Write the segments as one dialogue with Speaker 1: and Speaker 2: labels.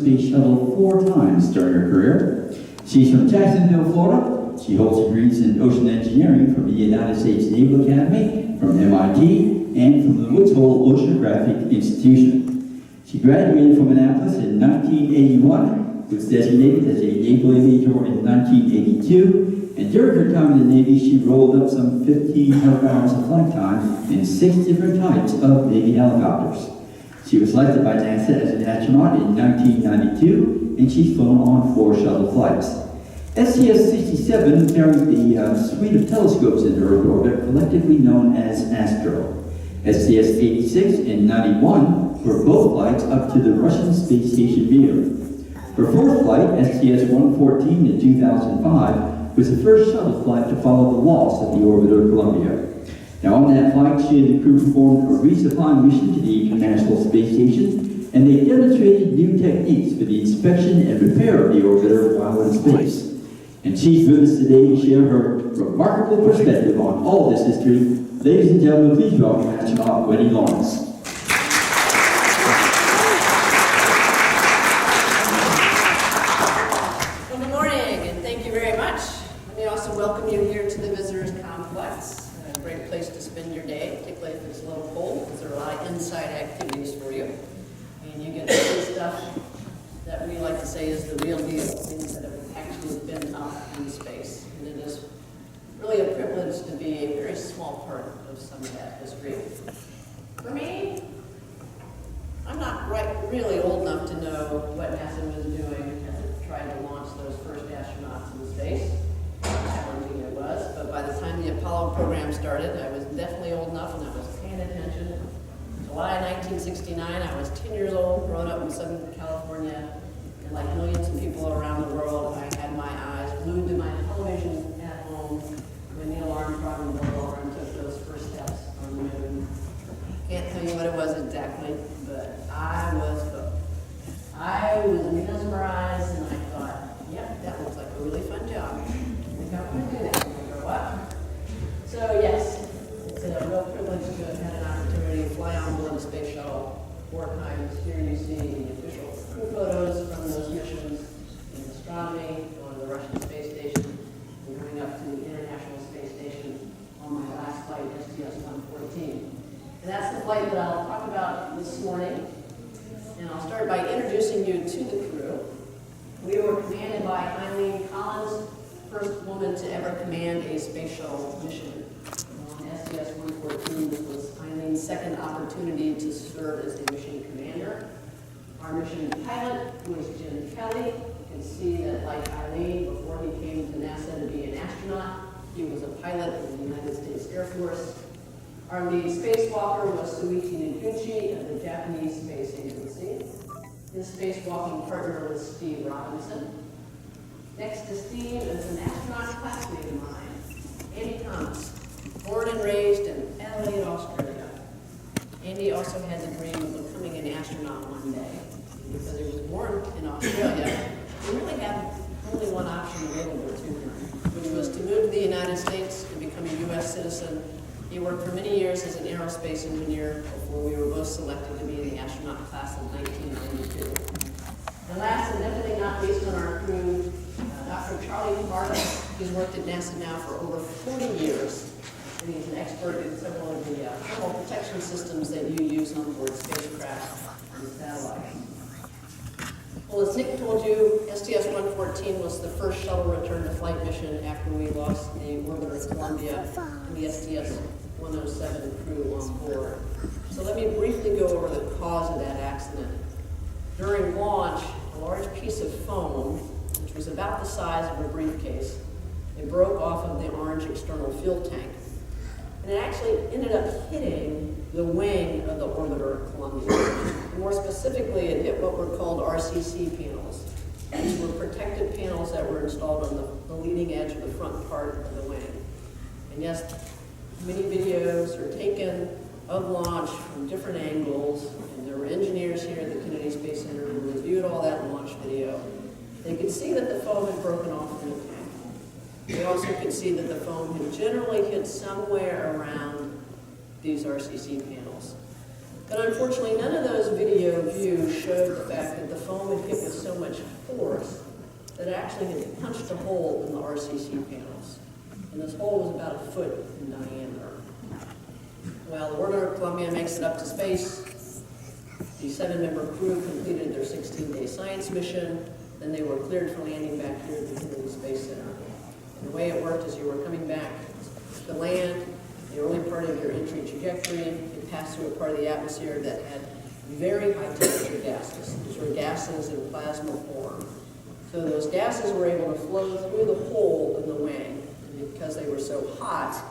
Speaker 1: Space Shuttle 4 times during her career. She's from Jacksonville, Florida. She holds degrees in ocean engineering from the United States Naval Academy, from MIT, and from the WHOI Oceanographic Institution. She graduated from Annapolis in 1981, was designated as a naval aviator in 1982, and during her time in the Navy, she rolled up some 1,500 hours of flight time in 6 different types of Navy helicopters. She was selected by NASA as an astronaut in 1992, and she's flown on 4 shuttle flights. STS-67 carried the suite of telescopes into Earth orbit, collectively known as ASTRO. STS-86 and 91 were both flights up to the Russian space station Mir. Her 4th flight, STS-114 in 2005, was the first shuttle flight to follow the loss of the orbiter Columbia. Now on that flight, she and the crew performed a resupply mission to the International Space Station, and they demonstrated new techniques for the inspection and repair of the orbiter while in space. And she's with us today to share her remarkable perspective on all this history. Ladies and gentlemen, please welcome astronaut Wendy Lawrence.
Speaker 2: Well, good morning, and thank you very much. Let me also welcome you here to the Visitors Complex. A great place to spend your day, particularly if it's a little cold, because there are a lot of inside activities for you. And you get to see stuff that we like to say is the real deal, things that have actually been up in space. And it is really a privilege to be a very small part of some of that history. For me, I'm not really old enough to know what NASA was doing as it tried to launch those first astronauts into space. How challenging it was, but by the time the Apollo program started, I was definitely old enough and I was paying attention. July 1969, I was 10 years old, growing up in Southern California, and like millions of people around the world, I had my eyes glued to my television at home when Neil Armstrong and Buzz Aldrin took those first steps on the moon. Can't tell you what it was exactly, but I was hooked. I was mesmerized, and I thought, yep, that looks like a really fun job. I think I'm going to do that when I grow up. So yes, it's a real privilege to have had an opportunity to fly on board the Space Shuttle 4 times. Here you see the official crew photos from those missions in astronomy, going to the Russian space station, and coming up to the International Space Station on my last flight, STS-114. And that's the flight that I'll talk about this morning. And I'll start by introducing you to the crew. We were commanded by Eileen Collins, first woman to ever command a space shuttle mission. On STS-114, this was Eileen's second opportunity to serve as the mission commander. Our mission pilot was Jim Kelly. You can see that, like Eileen, before he came to NASA to be an astronaut, he was a pilot in the United States Air Force. Our lead spacewalker was Suichi Noguchi of the Japanese Space Agency. His spacewalking partner was Steve Robinson. Next to Steve is an astronaut classmate of mine, Andy Thomas, born and raised in Adelaide, Australia. Andy also had the dream of becoming an astronaut one day. Because he was born in Australia, he really had only one option available to him, which was to move to the United States and become a U.S. citizen. He worked for many years as an aerospace engineer before we were both selected to be in the astronaut class of 1992. And last and definitely not least on our crew, Dr. Charlie Clark. He's worked at NASA now for over 40 years, and he's an expert in several of the thermal protection systems that you use on board spacecraft and satellites. Well, as Nick told you, STS-114 was the first shuttle return to flight mission after we lost the orbiter Columbia and the STS-107 crew on board. So let me briefly go over the cause of that accident. During launch, a large piece of foam, which was about the size of a briefcase, it broke off of the orange external fuel tank. And it actually ended up hitting the wing of the orbiter Columbia. More specifically, it hit what were called RCC panels. These were protective panels that were installed on the leading edge of the front part of the wing. And yes, many videos are taken of launch from different angles, and there were engineers here at the Kennedy Space Center who reviewed all that launch video. They could see that the foam had broken off from the tank. They also could see that the foam had generally hit somewhere around these RCC panels. But unfortunately, none of those video views showed the fact that the foam had hit with so much force that it actually had punched a hole in the RCC panels. And this hole was about 1 foot in diameter. Well, the Warner Columbia makes it up to space. The 7-member crew completed their 16-day science mission. Then they were cleared for landing back here at the Kennedy Space Center. And the way it worked is you were coming back to land, the early part of your entry trajectory, you passed through a part of the atmosphere that had very high temperature gases. These were gases in plasma form. So those gases were able to flow through the hole in the wing. And because they were so hot,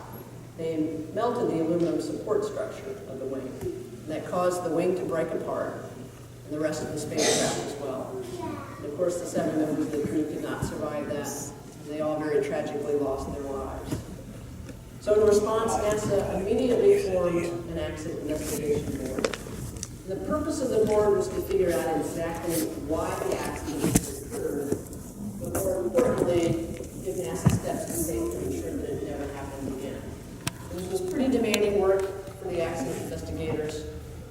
Speaker 2: they melted the aluminum support structure of the wing. And that caused the wing to break apart, and the rest of the spacecraft as well. And of course, the 7 members of the crew could not survive that. They all very tragically lost their lives. So in response, NASA immediately formed an accident investigation board. The purpose of the board was to figure out exactly why the accident occurred, but more importantly, give NASA steps to take to ensure that it never happened again. This was pretty demanding work for the accident investigators.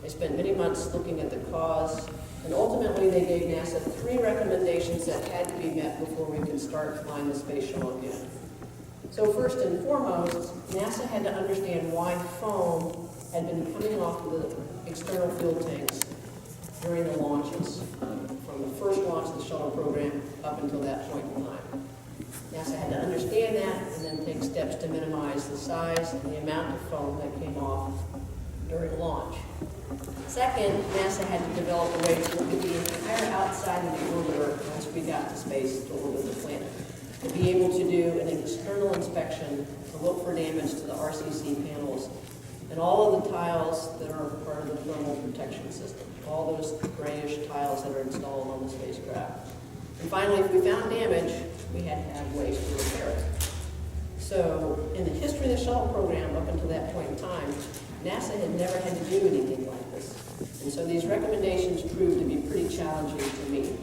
Speaker 2: They spent many months looking at the cause, and ultimately they gave NASA 3 recommendations that had to be met before we could start flying the space shuttle again. So first and foremost, NASA had to understand why foam had been coming off of the external fuel tanks during the launches, from the first launch of the shuttle program up until that point in time. NASA had to understand that and then take steps to minimize the size and the amount of foam that came off during launch. Second, NASA had to develop a way to look at the entire outside of the orbiter once we got to space to orbit the planet. To be able to do an external inspection to look for damage to the RCC panels and all of the tiles that are part of the thermal protection system, all those grayish tiles that are installed on the spacecraft. And finally, if we found damage, we had to have ways to repair it. So in the history of the shuttle program up until that point in time, NASA had never had to do anything like this. And so these recommendations proved to be pretty challenging to meet.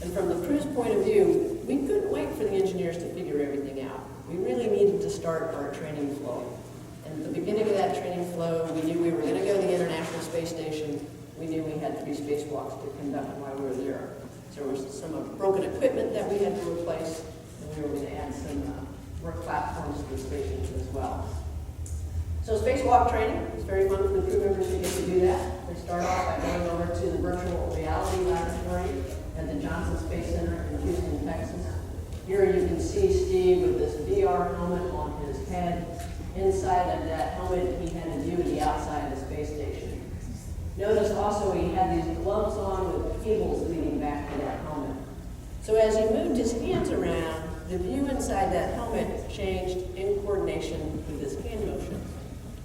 Speaker 2: And from the crew's point of view, we couldn't wait for the engineers to figure everything out. We really needed to start our training flow. And at the beginning of that training flow, we knew we were going to go to the International Space Station. We knew we had 3 spacewalks to conduct while we were there. So there was some broken equipment that we had to replace, and we were going to add some work platforms to the station as well. So spacewalk training is very fun for the crew members to get to do that. They start off by going over to the virtual reality laboratory at the Johnson Space Center in Houston, Texas. Here you can see Steve with this VR helmet on his head. Inside of that helmet, he had a view of the outside of the space station. Notice also he had these gloves on with cables leading back to that helmet. So as he moved his hands around, the view inside that helmet changed in coordination with his hand motion.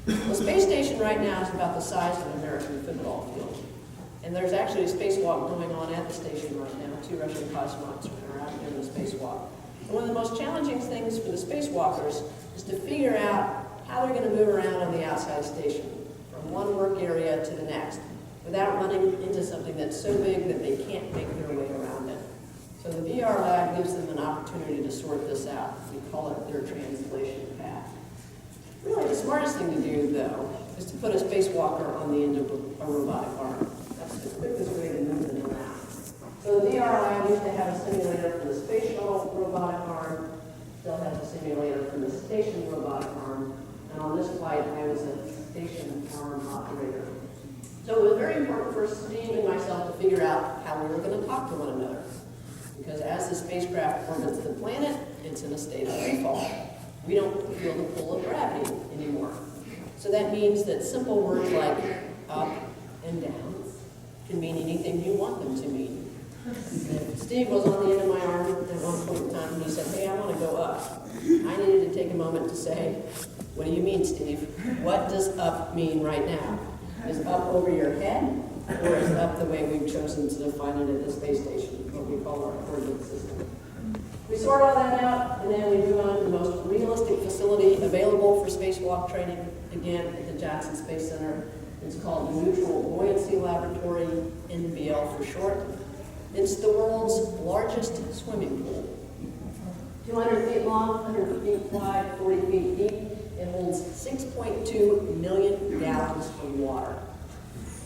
Speaker 2: The space station right now is about the size of an American football field. And there's actually a spacewalk going on at the station right now. 2 Russian cosmonauts are out doing the spacewalk. And one of the most challenging things for the spacewalkers is to figure out how they're going to move around on the outside station from one work area to the next without running into something that's so big that they can't make their way around it. So the VR lab gives them an opportunity to sort this out. We call it their translation path. Really, the smartest thing to do, though, is to put a spacewalker on the end of a robotic arm. That's the quickest way to move them around. So the VR lab used to have a simulator for the space shuttle robotic arm, still has a simulator for the station robotic arm, and on this flight I was a station arm operator. So it was very important for Steve and myself to figure out how we were going to talk to one another. Because as the spacecraft orbits the planet, it's in a state of free fall. We don't feel the pull of gravity anymore. So that means that simple words like up and down can mean anything you want them to mean. And Steve was on the end of my arm at one point in time, and he said, "Hey, I want to go up." I needed to take a moment to say, "What do you mean, Steve? What does up mean right now? Is up over your head, or is up the way we've chosen to define it at the space station, what we call our coordinate system?" We sort all that out, and then we move on to the most realistic facility available for spacewalk training, again at the Johnson Space Center. It's called the Neutral Buoyancy Laboratory, NBL for short. It's the world's largest swimming pool. 200 feet long, 100 feet wide, 40 feet deep. It holds 6.2 million gallons of water.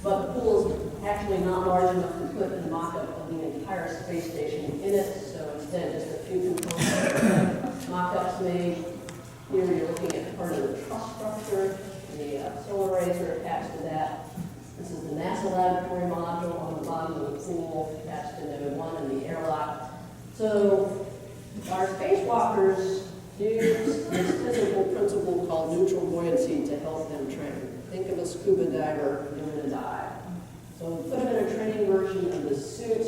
Speaker 2: but the pool is actually not large enough to put a mock-up of the entire space station in it, so instead just a few components. Mock-ups made. Here you're looking at part of the truss structure. The solar arrays are attached to that. This is the NASA laboratory module on the bottom of the pool, attached to node 1 and the airlock. So our spacewalkers use this physical principle called neutral buoyancy to help them train. Think of a scuba diver doing a dive. So we put them in a training version of the suit,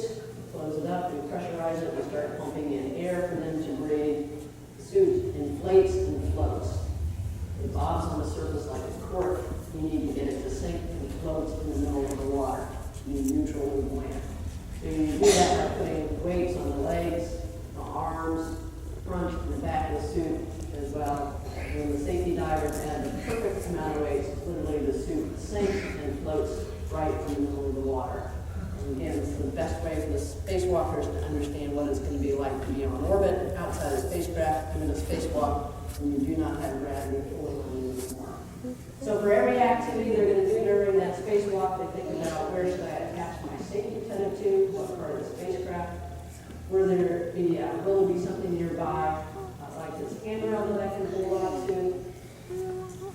Speaker 2: close it up, we pressurize it, we start pumping in air for them to breathe. The suit inflates and floats. It bobs on the surface like a cork. You need to get it to sink and float in the middle of the water. You need neutral and buoyant. So you do that by putting weights on the legs, the arms, the front and the back of the suit as well. When the safety divers add the perfect amount of weights, literally the suit sinks and floats right in the middle of the water. And again, it's the best way for the spacewalkers to understand what it's going to be like to be on orbit, outside a spacecraft, doing a spacewalk, and you do not have gravity pulling on you anymore. So for every activity they're going to do during that spacewalk, they think about where should I attach my safety tenet to, what part of the spacecraft, will there be something nearby, like this handrail that I can hold on to?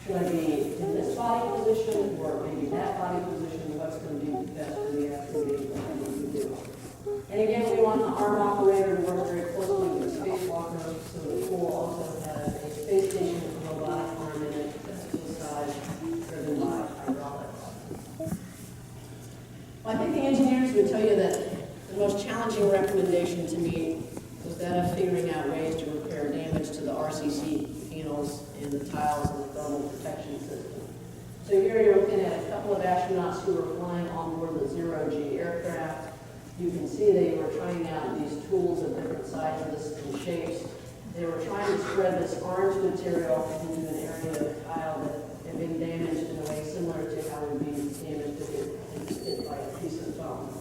Speaker 2: Should I be in this body position or maybe that body position? What's going to be best for the activity that I need to do? And again, we want the arm operator to work very closely with the spacewalker, so the pool also has a space station with a robotic arm in it that's full-size, driven by hydraulics. Well, I think the engineers would tell you that the most challenging recommendation to me was that of figuring out ways to repair damage to the RCC panels and the tiles and the thermal protection system. So here you're looking at a couple of astronauts who were flying on board the zero-G aircraft. You can see they were trying out these tools of different sizes and shapes. They were trying to spread this orange material into an area of tile that had been damaged in a way similar to how it would be damaged if it was hit by a piece of foam.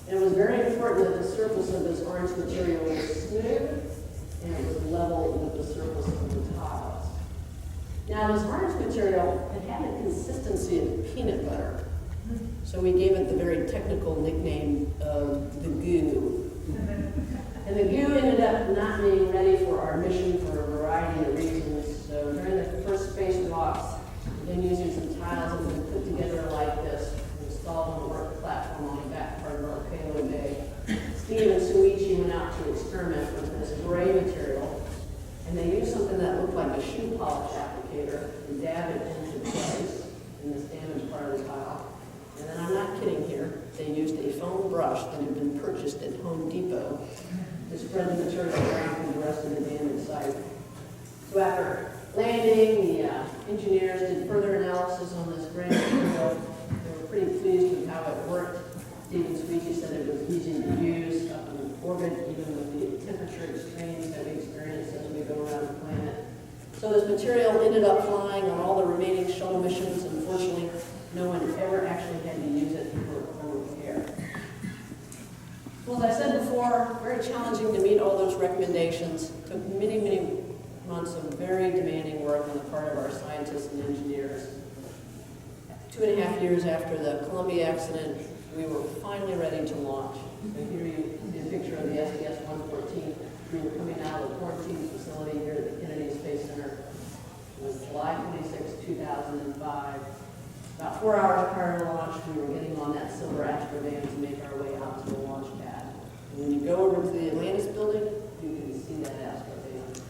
Speaker 2: And it was very important that the surface of this orange material was smooth and it was level with the surface of the tiles. Now this orange material, it had the consistency of peanut butter. So we gave it the very technical nickname of the goo. And the goo ended up not being ready for our mission for a variety of reasons. So during the first spacewalks, we've been using some tiles that have been put together like this, installed on the work platform on the back part of our payload bay. Steve and Suichi went out to experiment with this gray material, and they used something that looked like a shoe polish applicator and dabbed it into place in this damaged part of the tile. And then I'm not kidding here, they used a foam brush that had been purchased at Home Depot to spread the material around through the rest of the damaged site. So after landing, the engineers did further analysis on this gray material. They were pretty pleased with how it worked. Steve and Suichi said it was easy to use up in orbit, even with the temperature extremes that we experience as we go around the planet. So this material ended up flying on all the remaining shuttle missions. Unfortunately, no one ever actually had to use it for repair. Well, as I said before, very challenging to meet all those recommendations. It took many, many months of very demanding work on the part of our scientists and engineers. 2.5 years after the Columbia accident, we were finally ready to launch. So here you see a picture of the STS-114. We were coming out of the quarantine facility here at the Kennedy Space Center. It was July 26, 2005. About 4 hours prior to launch, we were getting on that silver Astrovan to make our way out to the launch pad. And when you go over to the Atlantis building, you can see that Astrovan.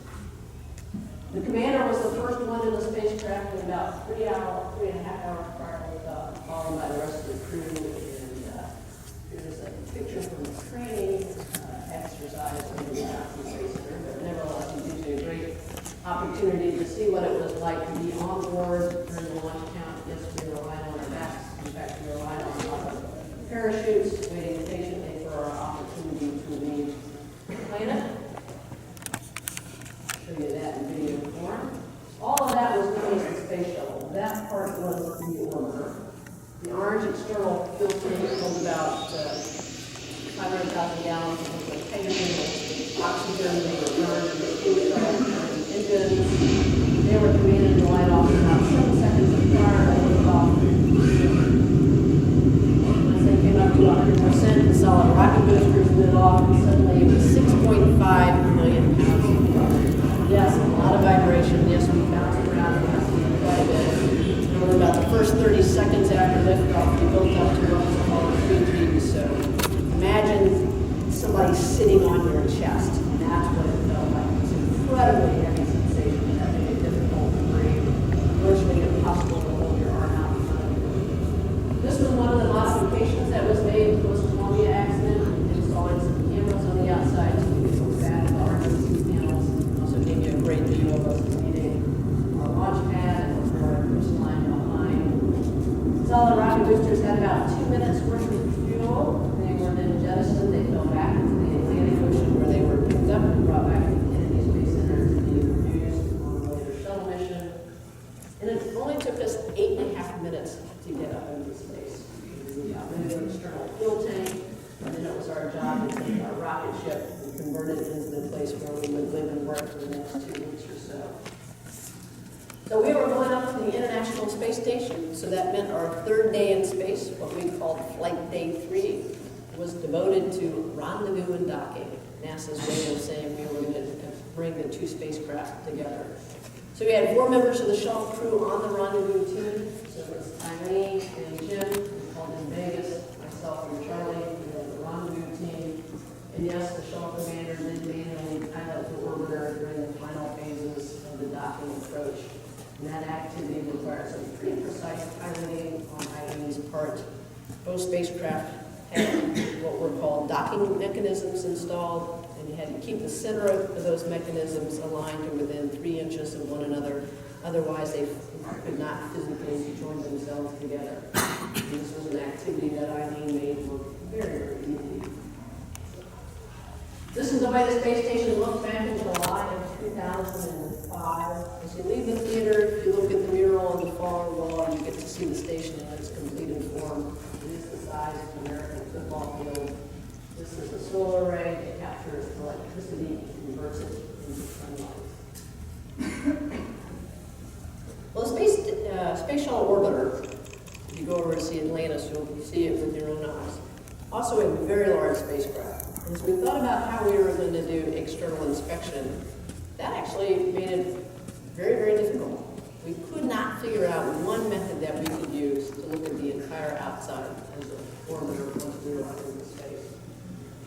Speaker 2: The commander was the first one in the spacecraft, and about 3.5 hours prior to liftoff, followed by the rest of the crew. And here's a picture from the training exercise in the Jacksonville Space Center. But nevertheless, it gives you a great opportunity to see what it was like to be on board during the launch count. Yes, we relied on our backs. In fact, we relied on our parachutes, waiting patiently for our opportunity to leave the planet. I'll show you that in video form. All of that was known as the space shuttle. That part was the orbiter. The orange external fuel tank holds about 500,000 gallons of hydrogen, oxygen. They were burned in the fuel cell engines. They were commanded to light off in about 7 seconds prior to liftoff. descent, the solid rocket boosters lit off, and suddenly it was 6.5 million pounds of thrust. Yes, a lot of vibration. Yes, we bounced around quite a bit. And we're about the first 30 seconds after liftoff, we built up to what was called 3G. So imagine somebody sitting on your chest. And that's what it felt like. It was incredibly heavy sensation that made it difficult to breathe, virtually impossible to hold your arm out in front of you. This was one of the modifications that was made post-Columbia accident, installing some cameras on the outside so we could look back at the RCC panels. Also gave you a great view of us leading our launch pad and our cruise line behind. Solid rocket boosters had about 2 minutes worth of fuel. They were then jettisoned. They fell back into the Atlantic Ocean where they were picked up and brought back to the Kennedy Space Center to be used on a later shuttle mission. And it only took us 8.5 minutes to get up into space. We got rid of the external fuel tank, and then it was our job to take our rocket ship and convert it into the place where we would live and work for the next 2 weeks or so. So we were going up to the International Space Station, so that meant our third day in space, what we called Flight Day 3, was devoted to rendezvous and docking, NASA's way of saying we were going to bring the two spacecraft together. So we had 4 members of the shuttle crew on the rendezvous team. So it was Eileen and Jim, we called in Vegas, myself and Charlie, we had the rendezvous team. And yes, the shuttle commander did manually pilot the orbiter during the final phases of the docking approach. And that activity required some pretty precise piloting on Eileen's part. Both spacecraft had what were called docking mechanisms installed, and you had to keep the center of those mechanisms aligned to within 3 inches of one another. Otherwise, they could not physically join themselves together. And this was an activity that Eileen made look very, very easy. This is the way the space station looked back in July of 2005. As you leave the theater, if you look at the mural on the far wall, you get to see the station in its completed form. It is the size of an American football field. This is a solar array that captures electricity and converts it into sunlight. Well, the Space Shuttle Orbiter, if you go over to see Atlantis, you'll see it with your own eyes. Also a very large spacecraft. As we thought about how we were going to do external inspection, that actually made it very, very difficult. We could not figure out one method that we could use to look at the entire outside as an orbiter once we were up into space.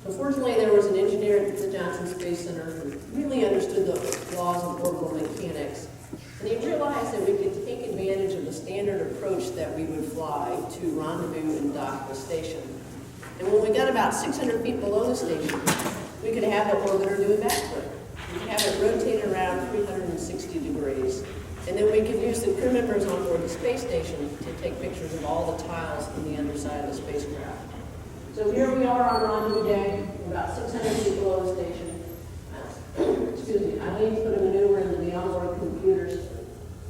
Speaker 2: So fortunately, there was an engineer at the Johnson Space Center who really understood the laws of orbital mechanics, and he realized that we could take advantage of the standard approach that we would fly to rendezvous and dock the station. And when we got about 600 feet below the station, we could have the orbiter do a backflip. We could have it rotate around 360 degrees. And then we could use the crew members on board the space station to take pictures of all the tiles in the underside of the spacecraft. So here we are on rendezvous day, we're about 600 feet below the station. Eileen put a maneuver into the onboard computers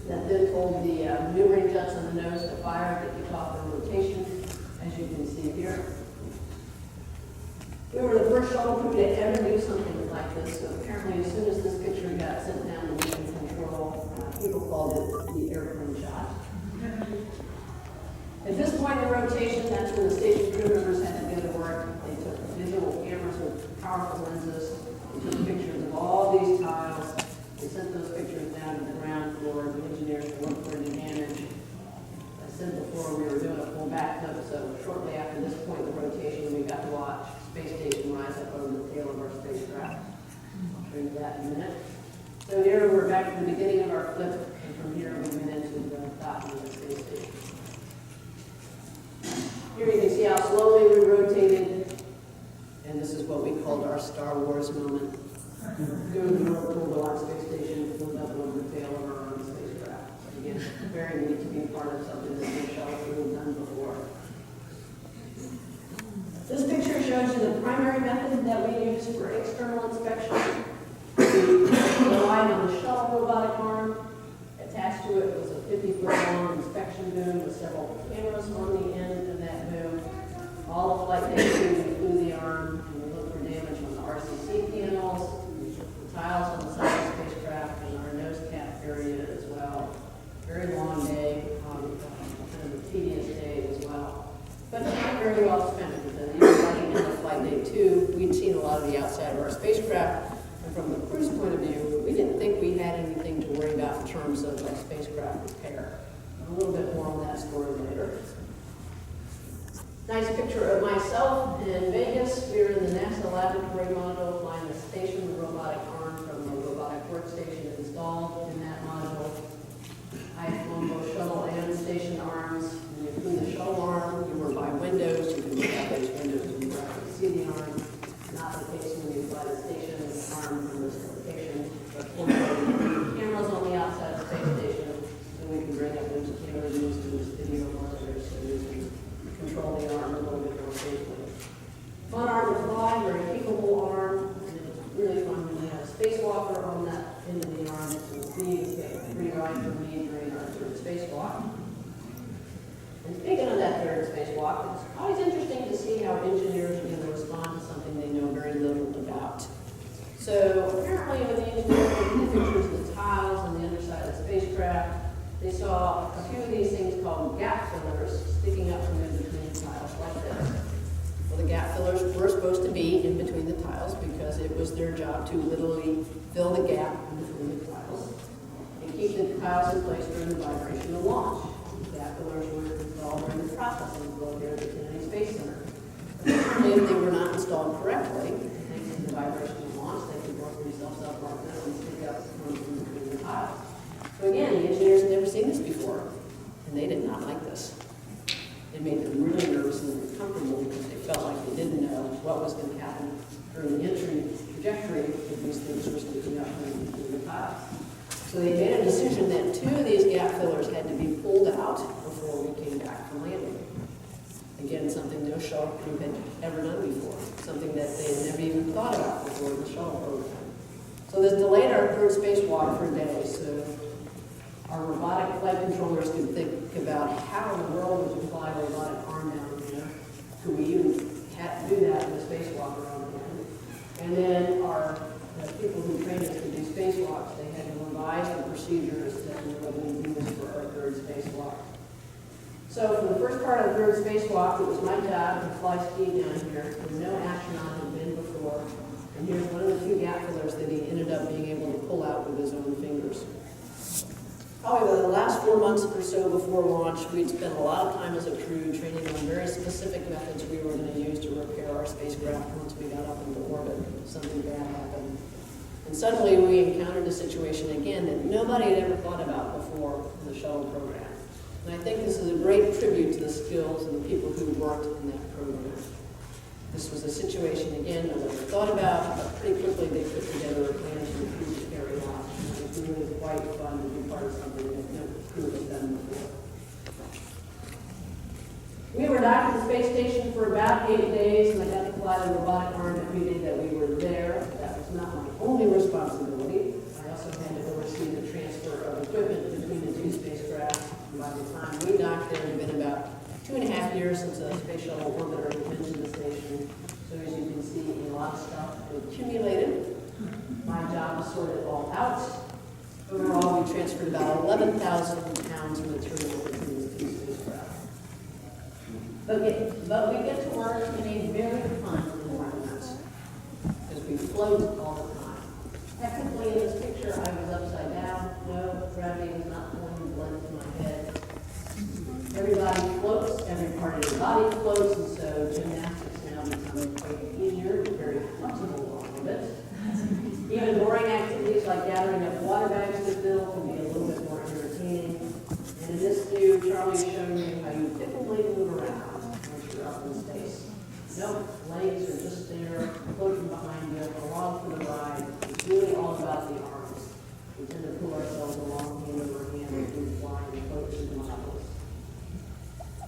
Speaker 2: that then told the maneuvering jets on the nose to fire to kick off the rotation, as you can see here. We were the first shuttle crew to ever do something like this, so apparently as soon as this picture got sent down to mission control, people called it the airplane shot. At this point in the rotation, that's when the station crew members had to go to work. They took visual cameras with powerful lenses. They took pictures of all these tiles. They sent those pictures down to the ground floor. The engineers to look for any damage. I said before we were doing a full backflip, so shortly after this point in the rotation, we got to watch space station rise up over the tail of our spacecraft. I'll show you that in a minute. So here we're back at the beginning of our flip, and from here we went into the docking of the space station. Here you can see how slowly we rotated, and this is what we called our Star Wars moment. Doing the world tour to our space station, flew up over the tail of our own spacecraft. Again, very neat to be part of something that the shuttle crew had done before. This picture shows you the primary method that we use for external inspection. We relied on the shuttle robotic arm. Attached to it was a 50-foot long inspection boom with several cameras on the end of that boom. All of Flight Day 2, we flew the arm and we looked for damage on the RCC panels, the tiles on the side of the spacecraft, and our nose cap area as well. Very long day, kind of a tedious day as well. But not very well spent because even running spacecraft. And from the crew's point of view, we didn't think we had anything to worry about in terms of like spacecraft repair. A little bit more on that story later. Nice picture of myself in Vegas. We were in the NASA laboratory module flying the station robotic arm from the robotic workstation installed in that module. I had flown both shuttle and station arms. When you flew the shuttle arm, you were by windows. You could look out those windows and you could actually see the arm. Not the case when you fly the station arm from this location. But fortunately, cameras on the outside of the space station, and we can bring up those camera views to this video monitors so we can control the arm a little bit more safely. Fun arm to fly, very capable arm, and it was really fun when you had a spacewalker on that end of the arm. It was neat to get a free ride for me during our third spacewalk. And speaking of that third spacewalk, it's always interesting to see how engineers are going to respond to something they know very little about. So apparently when the engineers took the pictures of the tiles on the underside of the spacecraft, they saw a few of these things called gap fillers sticking up from in between the tiles like this. Well, the gap fillers were supposed to be in between the tiles because it was their job to literally fill the gap in between the tiles and keep the tiles in place during the vibration of launch. Gap fillers were installed during the processing flow here at the Kennedy Space Center. Apparently, if they were not installed correctly, thanks to the vibration of launch, they could work themselves up like that and stick up from between the tiles. So again, the engineers had never seen this before, and they did not like this. It made them really nervous and uncomfortable because they felt like they didn't know what was going to happen during the entry trajectory if these things were sticking up from between the tiles. So they made a decision that 2 of these gap fillers had to be pulled out before we came back from landing. Again, something no shuttle crew had ever done before, something that they had never even thought about before in the shuttle program. So this delayed our third spacewalk for a day, so our robotic flight controllers could think about how in the world would you fly a robotic arm down here? Could we even have to do that in a spacewalk around the end? And then our people who trained us to do spacewalks, they had to revise the procedures that we were going to use for our third spacewalk. So for the first part of the third spacewalk, it was my job to fly Steve down here, where no astronaut had been before. And here's one of the 2 gap fillers that he ended up being able to pull out with his own fingers. Probably the last 4 months or so before launch, we'd spent a lot of time as a crew training on very specific methods we were going to use to repair our spacecraft once we got up into orbit. Something bad happened. And suddenly we encountered a situation again that nobody had ever thought about before in the shuttle program. And I think this is a great tribute to the skills and the people who worked in that program. This was a situation, again, nobody thought about, but pretty quickly they put together a plan for the crew to carry out. And it was really quite fun to be part of something that no crew had done before. We were docked at the space station for about 8 days, and I got to fly the robotic arm every day that we were there. That was not my only responsibility. I also had to oversee the transfer of equipment between the 2 spacecraft. And by the time we docked there, it had been about 2.5 years since a space shuttle orbiter had been to the station. So as you can see, a lot of stuff accumulated. My job was sort it all out. Overall, we transferred about 11,000 pounds of material between the 2 spacecraft. But we get to work in a very fun environment because we float all the time. Technically, in this picture, I was upside down. No, gravity was not pulling the blood into my head. Everybody floats, every part of your body floats, and so gymnastics now becomes quite easier, very flexible a little bit. Even boring activities like gathering up water bags to fill can be a little bit more entertaining. And in this view, Charlie's showing you how you typically move around once you're up in space. No, legs are just there, floating behind you, along for the ride. It's really all about the arms. We tend to pull ourselves along hand over hand as we fly and float through the models.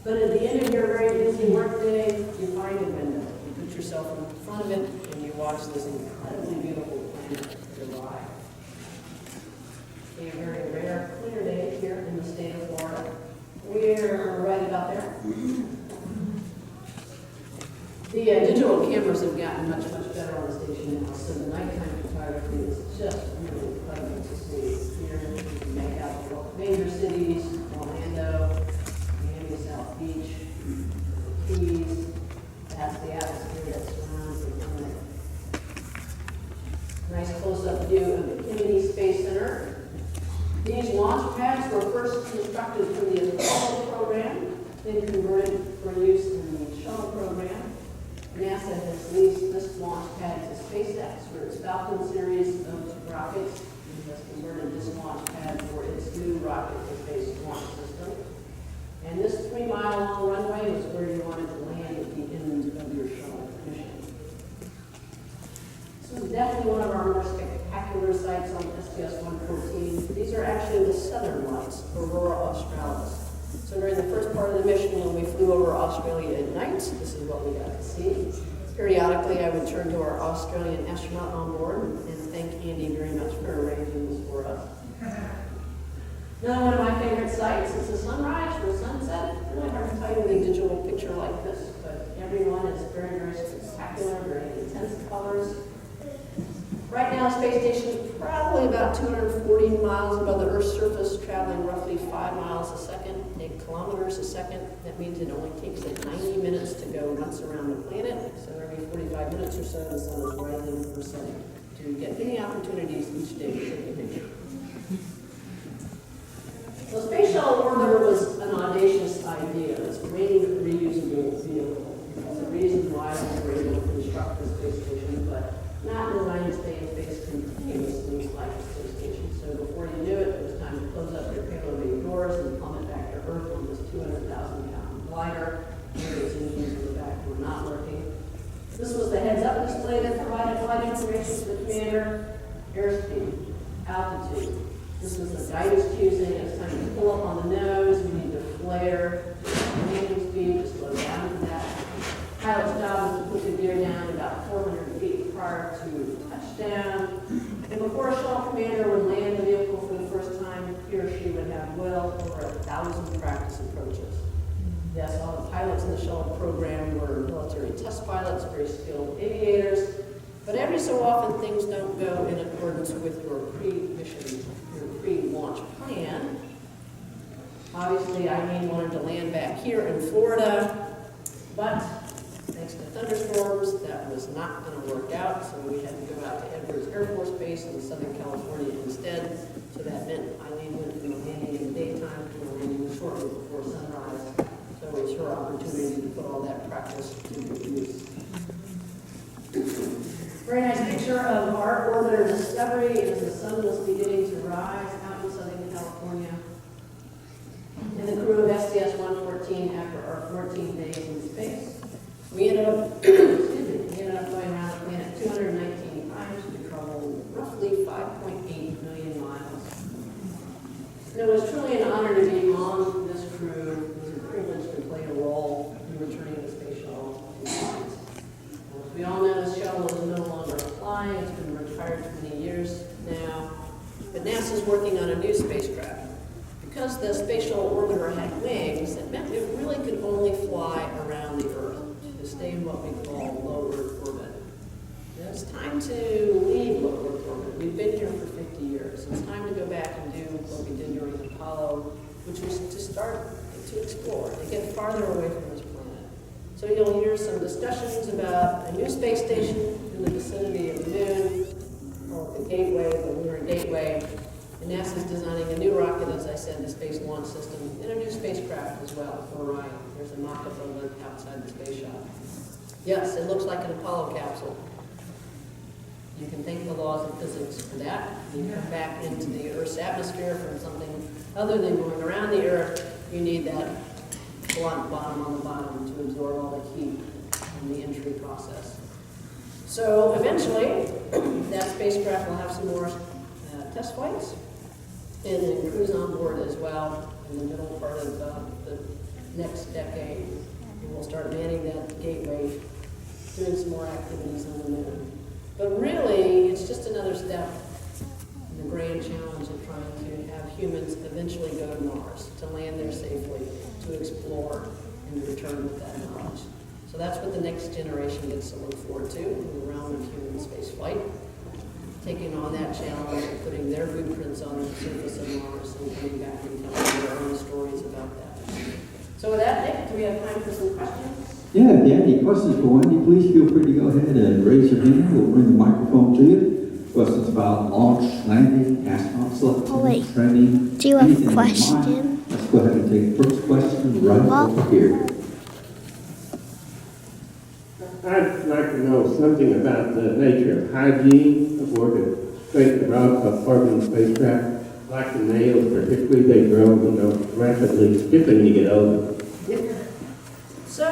Speaker 2: But at the end of your very busy workday, you find a window. You put yourself in front of it, and you watch this incredibly beautiful planet go by. A very Nice close-up view of the Kennedy Space Center. These launch pads were first constructed for the Apollo program, then converted for use in the shuttle program. NASA has leased this launch pad to SpaceX for its Falcon series of rockets and has converted this launch pad for its new rocket-based launch system. And this 3-mile-long runway was where you wanted to land at the end of your shuttle mission. This is definitely one of our more spectacular sights on STS-114. These are actually the southern lights, Aurora Australis. So during the first part of the mission, when we flew over Australia at night, this is what we got to see. Periodically, I would turn to our Australian astronaut on board and thank Andy very much for arranging this for us. Another one of my favorite sights is the sunrise or sunset. Really hard to tell you with a digital picture like this, but everyone is very, very spectacular, very intense colors. Right now, the space station is probably about 240 miles above the Earth's surface, traveling roughly 5 miles a second, 8 kilometers a second. That means it only takes it 90 minutes to go once around the planet. So every 45 minutes or so, the sun is rising or setting to get many opportunities each day to take a picture. The Space Shuttle Orbiter was an audacious idea. It's a rated reusable vehicle. It's a reason why we were able to construct the space station, but not designed to stay in space continuously like a space station. So before you knew it, it was time to close up your payload bay doors and plummet back to Earth on this 200,000-pound glider. Its engines in the back were not working. This was the heads-up display that provided flight information to the commander, airspeed, altitude. This was the guidance cue saying it's time to pull up on the nose, we need to flare, landing speed, to slow down to that. Pilot's job was to put the gear down about 400 feet prior to touchdown. And before a shuttle commander would land the vehicle for the first time, he or she would have well over 1,000 practice approaches. Yes, all the pilots in the shuttle program were military test pilots, very skilled aviators, but every so often things don't go in accordance with your pre-mission, your pre-launch plan. Obviously, Eileen wanted to land back here in Florida, but thanks to thunderstorms, that was not going to work out, so we had to go out to Edwards Air Force Base in Southern California instead. So that meant Eileen went from landing in the daytime to landing shortly before sunrise. So it was her opportunity to put all that practice to good use. Very nice picture of our orbiter Discovery as the sun was beginning to rise out in Southern California. And the crew of STS-114 after our 14 days in space. We ended up going around the planet 219 times. We traveled roughly 5.8 million miles. And it was truly an honor to be on this crew. It was a privilege to play a role in returning the space shuttle to science. As we all know, the shuttle is no longer flying. It's been retired for many years now. But NASA's working on a new spacecraft. Because the space shuttle orbiter had wings, it meant it really could only fly around the Earth, to stay in what we call low Earth orbit. And it's time to leave low Earth orbit. We've been here for 50 years. It's time to go back and do what we did during Apollo, which was to start to explore, to get farther away from this planet. So you'll hear some discussions about a new space station in the vicinity of the Moon, called the Gateway, the Lunar Gateway. And NASA's designing a new rocket, as I said, the Space Launch System, and a new spacecraft as well for Orion. There's a mock-up of it outside the space shop. Yes, it looks like an Apollo capsule. You can thank the laws of physics for that. You come back into the Earth's atmosphere from something other than going around the Earth. You need that blunt bottom on the bottom to absorb all the heat in the entry process. So eventually, that spacecraft will have some more test flights, and then crews on board as well in the middle part of the next decade. And we'll start manning that gateway, doing some more activities on the Moon. But really, it's just another step in the grand challenge of trying to have humans eventually go to Mars, to land there safely, to explore, and to return with that knowledge. So that's what the next generation gets to look forward to in the realm of human space flight. Taking on that challenge and putting their blueprints on the surface of Mars and coming back and telling their own stories about that. So with that, Nick, do we have time for some questions?
Speaker 1: Yeah, if you have any questions for Wendy, please feel free to go ahead and raise your hand. We'll bring the microphone to you. But about launch, landing, astronaut selection,
Speaker 3: Oh, wait.
Speaker 1: training.
Speaker 3: Do you have a
Speaker 1: anything in mind?
Speaker 3: question?
Speaker 1: Let's go ahead and take the first question right over here.
Speaker 4: I'd like to know something about the nature of hygiene aboard the straight Orbital spacecraft. Like the nails, particularly, they grow, rapidly, particularly when you get older.
Speaker 2: So,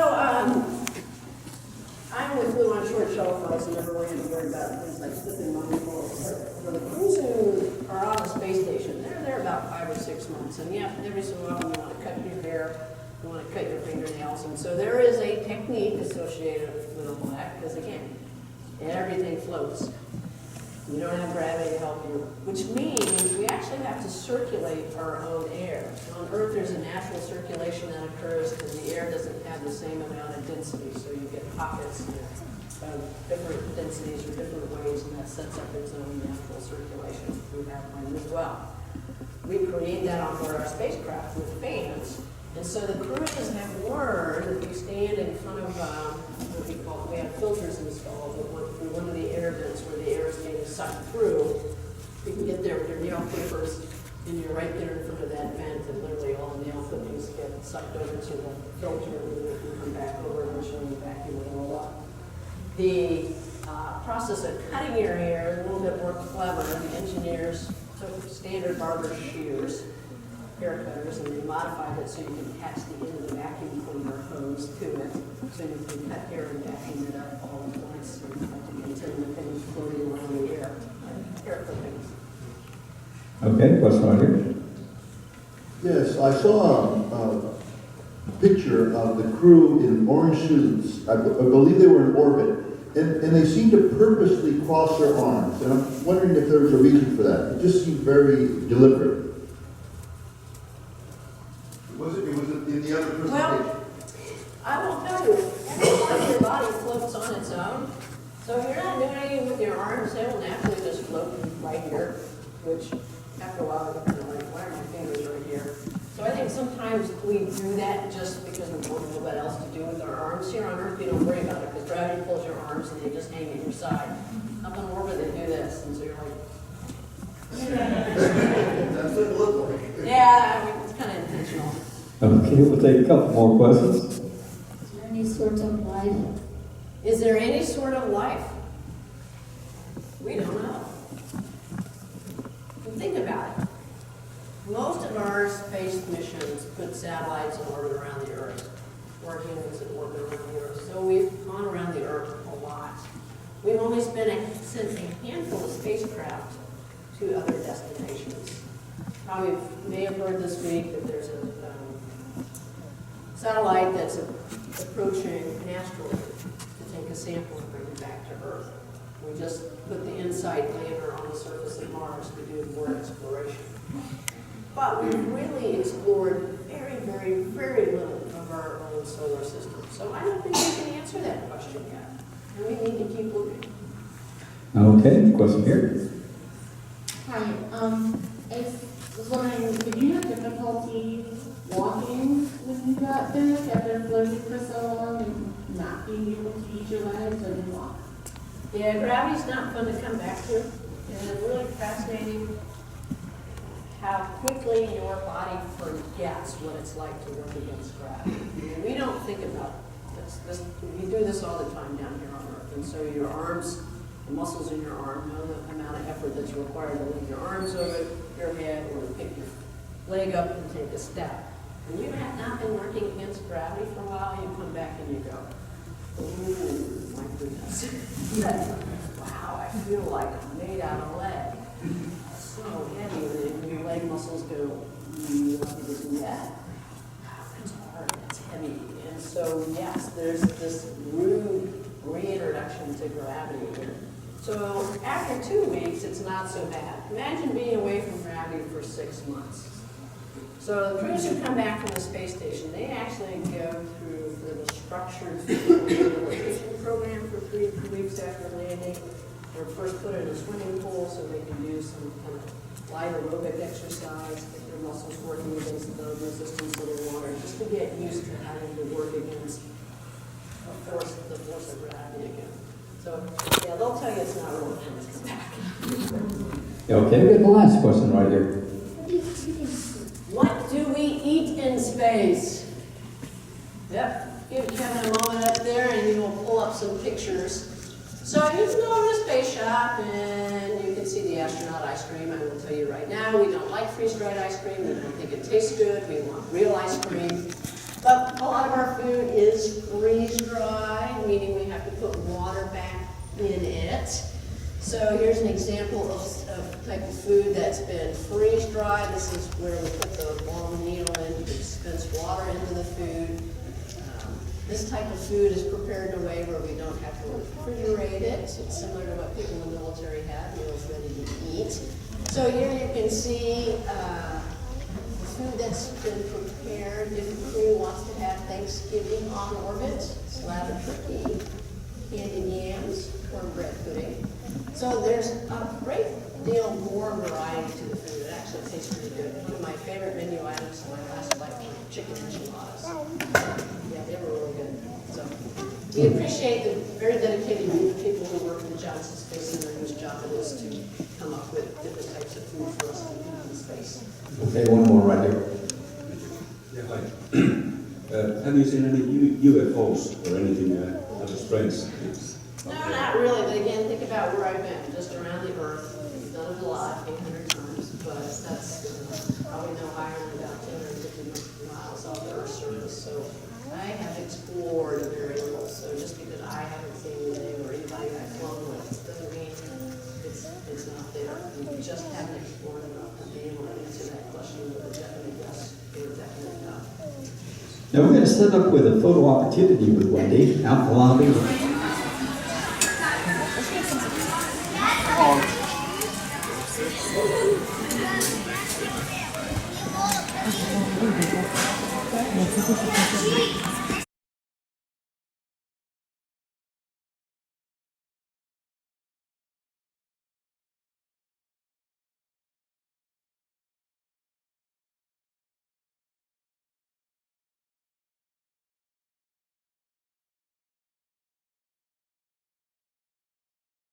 Speaker 2: I'm with Blue on short shuttle flights and never really had to worry about things like slipping on for the crews who are on the space station, they're there about 5 or 6 months. And yeah, every so often you want to cut your hair, you want to cut your fingernails. And so there is a technique associated with a black, because again, everything floats. You don't have gravity to help you, which means we actually have to circulate our own air. On Earth, there's a natural circulation that occurs because the air doesn't have the same amount of density, so you get pockets of different densities or different waves, and that sets up its own natural circulation. We have one as well. We create that on board our spacecraft with fans, and so the crews have learned that we stand in front of what we call, we have filters installed that went through one of the air vents where the air is being sucked through. You can get there with your nail clippers, and you're right there in front of that vent, and literally all the nail clippings get sucked over to the filter, and then you can come back over and show you vacuum and roll up. The process of cutting your hair is a little bit more clever. The engineers took standard barber shears, hair cutters, and they modified it so you can attach the end of the vacuum cleaner hose to it, so you can cut hair and vacuum it up all at once, so you have to maintain the things floating around the air, like hair clippings.
Speaker 1: Okay, question right here.
Speaker 5: Yes, I saw a picture of the crew in orange suits. I believe they were in orbit, and they seemed to purposely cross their arms. And I'm wondering if there was a reason for that. It just seemed very deliberate. It was in the other presentation.
Speaker 2: Well, I will tell you, every part of your body floats on its own. So if you're not doing anything with your arms, they will naturally just float right here, which after a while, you're kind of like, why are my fingers right here? So I think sometimes we do that just because we don't know what else to do with our arms. Here on Earth, you don't worry about it because gravity pulls your arms and they just hang at your side. Up on orbit, they do this, and so you're like,
Speaker 5: That's what it looked like.
Speaker 2: yeah, I mean, it's kind of intentional.
Speaker 1: Okay, we'll take a couple more questions.
Speaker 3: Is there any sort of life?
Speaker 2: Is there any sort of life? We don't know. Think about it. Most of our space missions put satellites in orbit around the Earth, or humans in orbit around the Earth. So we've gone around the Earth a lot. We've only sent a handful of spacecraft to other destinations. Probably may have heard this week that there's a satellite that's approaching an asteroid to take a sample and bring it back to Earth. We just put the InSight lander on the surface of Mars to do more exploration. But we've really explored very, very, very little of our own solar system. So I don't think we can answer that question yet. And we need to keep looking.
Speaker 1: Okay, question here.
Speaker 6: Hi, I was wondering, did you have difficulty walking when you got back after floating for so long and not being able to use your legs or then walk?
Speaker 2: Yeah, gravity's not fun to come back to. And it's really fascinating how quickly your body forgets what it's like to work against gravity. And we don't think about this. We do this all the time down here on Earth. And so your arms, the muscles in your arm know the amount of effort that's required to lift your arms over your head or to pick your leg up and take a step. And you have not been working against gravity for a while, you come back and you go, ooh, my goodness. Wow, I feel like I'm made out of lead. It's so heavy, and your leg muscles go, you want me to do that? Wow, that's hard, that's heavy. And so, yes, there's this rude reintroduction to gravity here. So after 2 weeks, it's not so bad. Imagine being away from gravity for 6 months. So the crews who come back from the space station, they actually go through the structured rehabilitation program for 3 weeks after landing. They're first put in a swimming pool so they can do some kind of light aerobic exercise, get their muscles working against the resistance of the water, just to get used to having to work against the force of gravity again. So, yeah, they'll tell you it's not really fun to come back.
Speaker 1: Okay, we got the last question right here.
Speaker 2: What do we eat in space? Yep, give Kevin a moment up there and he will pull up some pictures. So you can go to the space shop and you can see the astronaut ice cream. I will tell you right now, we don't like freeze-dried ice cream. We don't think it tastes good. We want real ice cream. But a lot of our food is freeze-dried, meaning we have to put water back in it. So here's an example of the type of food that's been freeze-dried. This is where we put the long needle in to dispense water into the food. This type of food is prepared in a way where we don't have to refrigerate it. It's similar to what people in the military have, meals ready to eat. So here you can see the food that's been prepared. Different crew wants to have Thanksgiving on orbit, slab of turkey, candied yams, cornbread pudding. So there's a great deal more variety to the food. It actually tastes pretty good. One of my favorite menu items in my last life were chicken enchiladas. Yeah, they were really good. So we appreciate the very dedicated group of people who work in the Johnson Space Center whose job it is to come up with different types of food for us to eat in space.
Speaker 1: Okay, one more right here.
Speaker 7: Yeah, hi. Have you seen any UFOs or anything other strange things?
Speaker 2: No, not really, but again, think about where I've been, just around the Earth. We've done it a lot, 800 times, but that's probably no higher than about 250 miles off the Earth's surface. So I have explored very little. So just because I haven't seen anything or anybody I've flown with doesn't mean it's not there. We just haven't explored enough to be able to answer that question with a definite yes or a definite no.
Speaker 1: Now we're going to set up with a photo opportunity with Wendy out in the lobby.